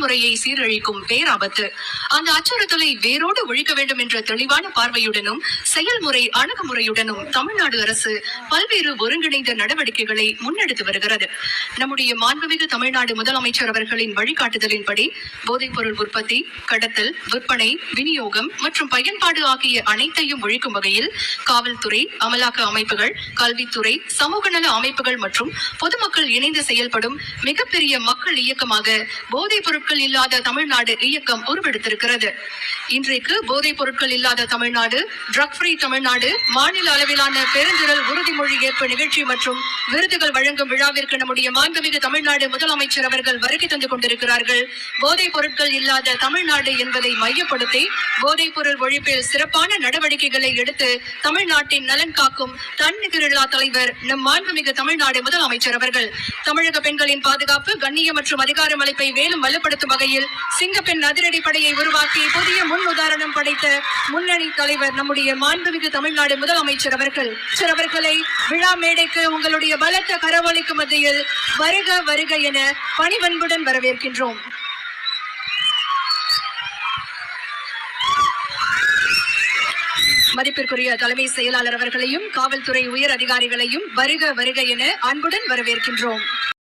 முறையை சீரழிக்கும் பேராபத்து. அந்த அச்சுறுத்தலை வேரோடு ஒழிக்க வேண்டும் என்ற தெளிவான பார்வையுடனும் செயல்முறை அணுகுமுறையுடனும் தமிழ்நாடு அரசு பல்வேறு ஒருங்கிணைந்த நடவடிக்கைகளை முன்னெடுத்து வருகிறது. நம்முடைய மாண்புமிகு தமிழ்நாடு முதலமைச்சர் அவர்களின் வழிகாட்டுதலின்படி போதைப் பொருள் உற்பத்தி, கடத்தல், விற்பனை, விநியோகம் மற்றும் பயன்பாடு ஆகிய அனைத்தையும் ஒழிக்கும் வகையில் காவல்துறை, அமலாக்க அமைப்புகள், கல்வித்துறை, சமூக நல அமைப்புகள் மற்றும் பொதுமக்கள் இணைந்து செயல்படும் மிகப்பெரிய மக்கள் இயக்கமாக போதைப் பொருட்கள் இல்லாத தமிழ்நாடு இயக்கம் உருவெடுத்திருக்கிறது. இன்றைக்கு போதைப் பொருட்கள் இல்லாத தமிழ்நாடு, ட்ரக் ஃப்ரீ தமிழ்நாடு மாநில அளவிலான பெருந்திரள் உறுதிமொழி ஏற்பு நிகழ்ச்சி மற்றும் விருதுகள் வழங்கும் விழாவிற்கு நம்முடைய மாண்புமிகு தமிழ்நாடு முதலமைச்சர் அவர்கள் வருகை தந்து கொண்டிருக்கிறார்கள். போதைப் பொருட்கள் இல்லாத தமிழ்நாடு என்பதை மையப்படுத்தி போதைப் பொருள் ஒழிப்பில் சிறப்பான நடவடிக்கைகளை எடுத்து தமிழ்நாட்டின் நலன் காக்கும் தன்னிகரில்லா தலைவர் நம் மாண்புமிகு தமிழ்நாடு முதலமைச்சர் அவர்கள். தமிழக பெண்களின் பாதுகாப்பு, கண்ணியம் மற்றும் அதிகாரம் அளிப்பை மேலும் வலுப்படுத்தும் வகையில் சிங்கப்பெண் அதிரடி படையை உருவாக்கி புதிய முன் உதாரணம் படைத்த முன்னணி தலைவர் நம்முடைய மாண்புமிகு தமிழ்நாடு முதலமைச்சர் அவர்கள். அவர்களை விழா மேடைக்கு உங்களுடைய பலத்த கரவொலிக்கு மத்தியில் வருக வருக என பணிவன்புடன் வரவேற்கின்றோம். மதிப்பிற்குரிய தலைமை செயலாளர் அவர்களையும் காவல்துறை உயர் அதிகாரிகளையும் வருக வருக என அன்புடன் வரவேற்கின்றோம்.